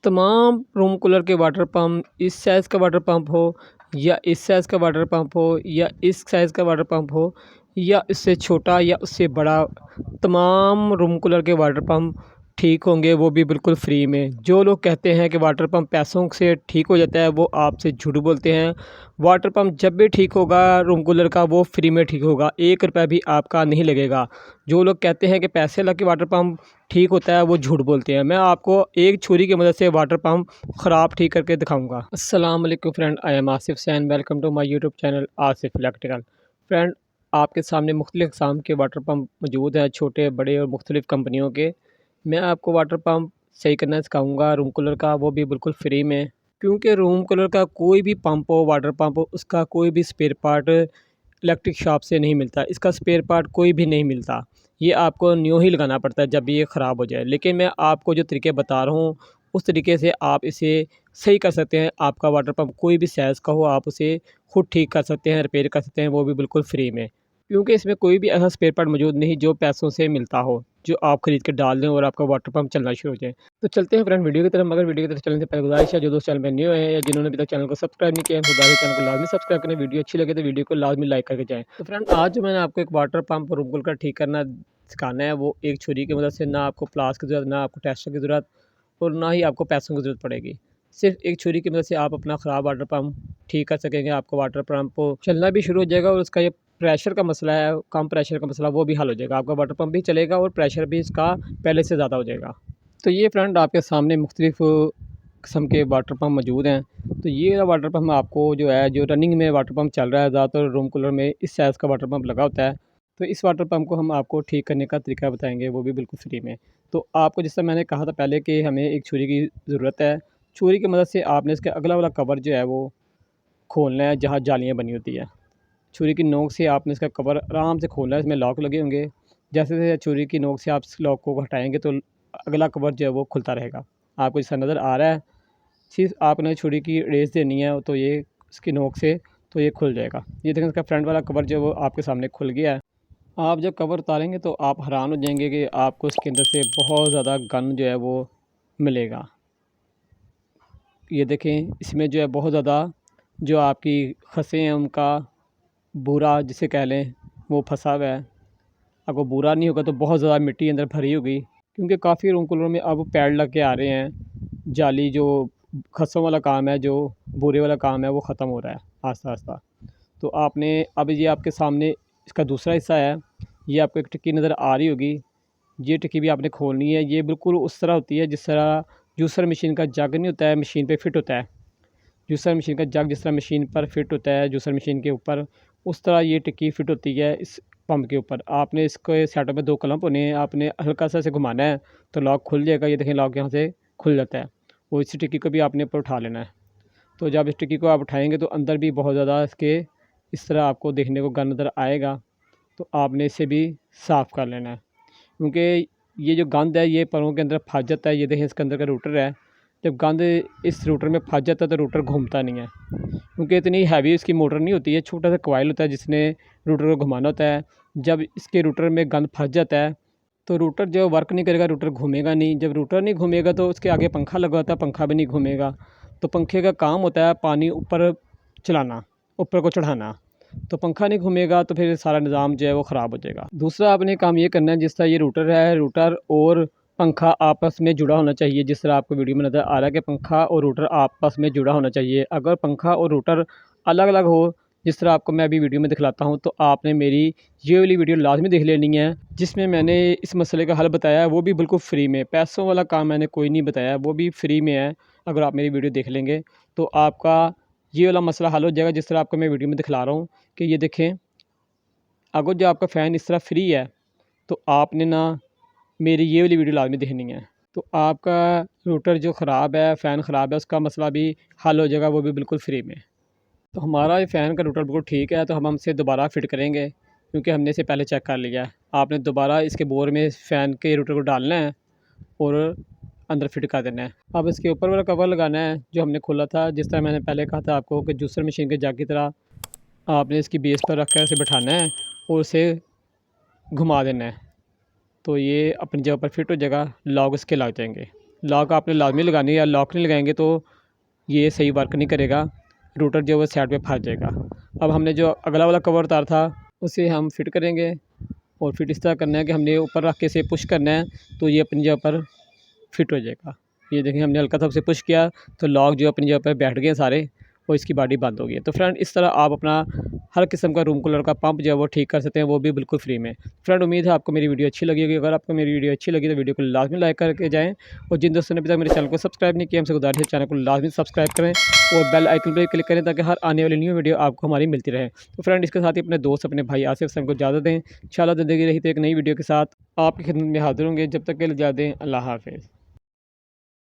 तमाम room cooler के water pump इस साइज़ का वाटर पम्प हो या इस साइज़ का वाटर पम्प हो या इस साइज़ का वाटर पम्प हो या इससे छोटा या उससे बड़ा, तमाम रूम कूलर के वाटर पम्प ठीक होंगे, वो भी बिल्कुल फ्री में। जो लोग कहते हैं कि वाटर पम्प पैसों से ठीक हो जाता है, वो आपसे झूठ बोलते हैं। वाटर पम्प जब भी ठीक होगा रूम कूलर का, वो फ्री में ठीक होगा, 1 रुपया भी आपका नहीं लगेगा। जो लोग कहते हैं कि पैसे लग के वाटर पम्प ठीक होता है, वो झूठ बोलते हैं। मैं आपको एक छुरी की मदद से वाटर पम्प ख़राब ठीक करके दिखाऊंगा। अस्सलाम वालेकुम friend, I am Asif Sain, welcome to my YouTube channel Asif electrical. Friend, आपके सामने मुख्तलिफ़ क़िस्म के वाटर पम्प मौजूद हैं, छोटे बड़े और मुख्तलिफ़ कंपनियों के। मैं आपको वाटर पम्प सही करना सिखाऊंगा रूम कूलर का, वो भी बिल्कुल फ्री में। क्योंकि रूम कूलर का कोई भी पंप हो, वाटर पंप हो, उसका कोई भी स्पेयर पार्ट इलेक्ट्रिक शॉप से नहीं मिलता। इसका स्पेयर पार्ट कोई भी नहीं मिलता, ये आपको न्यू ही लगाना पड़ता है जब ये ख़राब हो जाए। लेकिन मैं आपको जो तरीके बता रहा हूँ, उस तरीके से आप इसे सही कर सकते हैं। आपका वाटर पंप कोई भी साइज़ का हो, आप उसे खुद ठीक कर सकते हैं, रिपेयर कर सकते हैं, वो भी बिल्कुल फ्री में। क्योंकि इसमें कोई भी ऐसा स्पेयर पार्ट मौजूद नहीं जो पैसों से मिलता हो, जो आप ख़रीद के डाल दें और आपका वाटर पंप चलना शुरू हो जाए। तो चलते हैं फ्रेंड वीडियो की तरफ। मगर वीडियो की तरफ चलने से पहले गुजारिश है, जो दोस्त चैनल में न्यू हैं या जिन्होंने अभी तक चैनल को सब्सक्राइब नहीं किया है, तो चैनल को लाजमी सब्सक्राइब करें। वीडियो अच्छी लगे तो वीडियो को लाजमी लाइक करके जाएँ। तो फ्रेंड, आज जो मैंने आपको एक वाटर पंप रूम कूलर का ठीक करना सिखाना है, वो एक छुरी की मदद से। ना आपको प्लास की ज़रूरत, ना आपको टेस्टर की ज़रूरत और ना ही आपको पैसों की ज़रूरत पड़ेगी। सिर्फ एक छुरी की मदद से आप अपना ख़राब वाटर पंप ठीक कर सकेंगे। आपका वाटर पंप चलना भी शुरू हो जाएगा और उसका ये प्रेशर का मसला है, कम प्रेशर का मसला, वो भी हल हो जाएगा। आपका वाटर पंप भी चलेगा और प्रेशर भी इसका पहले से ज़्यादा हो जाएगा। तो ये फ्रेंड, आपके सामने मुख्तलिफ़ किस्म के वाटर पंप मौजूद हैं। तो ये वाटर पंप आपको जो है, जो रनिंग में वाटर पंप चल रहा है, ज़्यादातर रूम कूलर में इस साइज़ का वाटर पंप लगा होता है। तो इस वाटर पंप को हम आपको ठीक करने का तरीका बताएँगे, वो भी बिल्कुल फ्री में। तो आपको, जैसा मैंने कहा था पहले, कि हमें एक छुरी की ज़रूरत है। छुरी की मदद से आपने इसका अगला वाला कवर जो है वो खोलना है, जहाँ जालियाँ बनी होती है। छुरी की नोक से आपने इसका कवर आराम से खोलना है, इसमें लॉक लगे होंगे। जैसे-जैसे छुरी की नोक से आप इस लॉक को हटाएँगे तो अगला कवर जो है वो खुलता रहेगा। आपको जैसा नज़र आ रहा है, सिर्फ़ आपने छुरी की रेस देनी है तो ये इसकी नोक से तो ये खुल जाएगा। ये देखें, इसका फ्रंट वाला कवर जो है वो आपके सामने खुल गया है। आप जब कवर उतारेंगे तो आप हैरान हो जाएँगे कि आपको इसके अंदर से बहुत ज़्यादा गन जो है वो मिलेगा। ये देखें, इसमें जो है बहुत ज़्यादा जो आपकी खसें हैं, उनका बूरा जिसे कह लें, वो फँसा हुआ है। अगर बूरा नहीं होगा तो बहुत ज़्यादा मिट्टी अंदर भरी होगी, क्योंकि काफ़ी रूम कूलरों में अब पैड लग के आ रहे हैं। जाली जो खसों वाला काम है, जो बूरे वाला काम है, वो ख़त्म हो रहा है आहिस्ता-आहिस्ता। तो आपने अब ये आपके सामने इसका दूसरा हिस्सा है, ये आपको एक टिक्की नज़र आ रही होगी। ये टिक्की भी आपने खोलनी है। ये बिल्कुल उस तरह होती है जिस तरह जूसर मशीन का जग नहीं होता है, मशीन पे फिट होता है। जूसर मशीन का जग जिस तरह मशीन पर फिट होता है, जूसर मशीन के ऊपर, उस तरह ये टिक्की फिट होती है इस पंप के ऊपर। आपने इसके सेटअप में 2 क्लैंप होने हैं, आपने हल्का सा इसे घुमाना है तो लॉक खुल जाएगा। ये देखें, लॉक यहाँ से खुल जाता है और इसी टिक्की को भी आपने ऊपर उठा लेना है। तो जब इस टिक्की को आप उठाएँगे तो अंदर भी बहुत ज़्यादा इसके इस तरह आपको देखने को गन नज़र आएगा। तो आपने इसे भी साफ़ कर लेना है, क्योंकि ये जो गंद है ये परों के अंदर फँस जाता है। ये देखें, इसके अंदर का रूटर है। जब गंद इस रूटर में फँस जाता है तो रूटर घूमता नहीं है, क्योंकि इतनी हैवी इसकी मोटर नहीं होती है। छोटा सा कॉइल होता है जिसने रूटर को घुमाना होता है। जब इसके रूटर में गंद फँस जाता है तो रूटर जो वर्क नहीं करेगा, रूटर घूमेगा नहीं। जब रूटर नहीं घूमेगा तो उसके आगे पंखा लगा होता है, पंखा भी नहीं घूमेगा। तो पंखे का काम होता है पानी ऊपर चलाना, ऊपर को चढ़ाना। तो पंखा नहीं घूमेगा तो फिर सारा निज़ाम जो है वो ख़राब हो जाएगा। दूसरा आपने काम ये करना है, जिस तरह ये रूटर है, रूटर और पंखा आपस में जुड़ा होना चाहिए। जिस तरह आपको वीडियो में नज़र आ रहा है कि पंखा और रूटर आपस में जुड़ा होना चाहिए। अगर पंखा और रूटर अलग-अलग हो, जिस तरह आपको मैं अभी वीडियो में दिखलाता हूँ, तो आपने मेरी ये वाली वीडियो लाज़मी देख लेनी है, जिसमें मैंने इस मसले का हल बताया है, वो भी बिल्कुल फ्री में। पैसों वाला काम मैंने कोई नहीं बताया, वो भी फ्री में है। अगर आप मेरी वीडियो देख लेंगे तो आपका ये वाला मसला हल हो जाएगा, जिस तरह आपको मैं वीडियो में दिखला रहा हूँ। कि ये देखें, अगर जो आपका फ़ैन इस तरह फ्री है तो आपने ना मेरी ये वाली वीडियो लाज़मी देखनी है। तो आपका रूटर जो ख़राब है, फ़ैन ख़राब है, उसका मसला भी हल हो जाएगा, वो भी बिल्कुल फ्री में। तो हमारा ये फ़ैन का रूटर बिल्कुल ठीक है, तो हम इसे दोबारा फ़िट करेंगे, क्योंकि हमने इसे पहले चेक कर लिया है। आपने दोबारा इसके बोर में फ़ैन के रूटर को डालना है और अंदर फ़िट कर देना है। अब इसके ऊपर वाला कवर लगाना है जो हमने खोला था। जिस तरह मैंने पहले कहा था आपको कि जूसर मशीन के जग की तरह आपने इसकी बेस पर रख कर इसे बिठाना है और उसे घुमा देना है। तो ये अपनी जगह पर फिट हो जाएगा, लॉक इसके लग जाएंगे। लॉक आपने लाजमी लगानी है, या लॉक नहीं लगाएंगे तो ये सही वर्क नहीं करेगा, रूटर जो है वो साइड पे फंस जाएगा। अब हमने जो अगला वाला कवर तार था उसे हम फिट करेंगे, और फिट इस तरह करना है कि हमने ऊपर रख के इसे पुश करना है तो ये अपनी जगह पर फिट हो जाएगा। ये देखिए हमने हल्का सा उसे पुश किया तो लॉक जो अपनी जगह पर बैठ गए सारे, और इसकी बॉडी बंद हो गई है। तो फ्रेंड इस तरह आप अपना हर किस्म का रूम कूलर का पंप जो है वो ठीक कर सकते हैं, वो भी बिल्कुल फ्री में। फ्रेंड उम्मीद है आपको मेरी वीडियो अच्छी लगी होगी। अगर आपको मेरी वीडियो अच्छी लगी तो वीडियो को लाजमी लाइक करके जाएँ, और जिन दोस्तों ने अभी तक मेरे चैनल को सब्सक्राइब नहीं किया हमसे गुजारिश है चैनल को लाजमी सब्सक्राइब करें और बेल आइकन पर क्लिक करें ताकि हर आने वाली न्यू वीडियो आपको हमारी मिलती रहे। तो फ्रेंड इसके साथ ही अपने दोस्त अपने भाई आसिफ हसन को इजाज़त दें। इंशाल्लाह ज़िंदगी रही तो एक नई वीडियो के साथ आपकी खिदमत में हाजिर होंगे। जब तक के लिए इजाज़त दें, अल्लाह हाफ़िज़।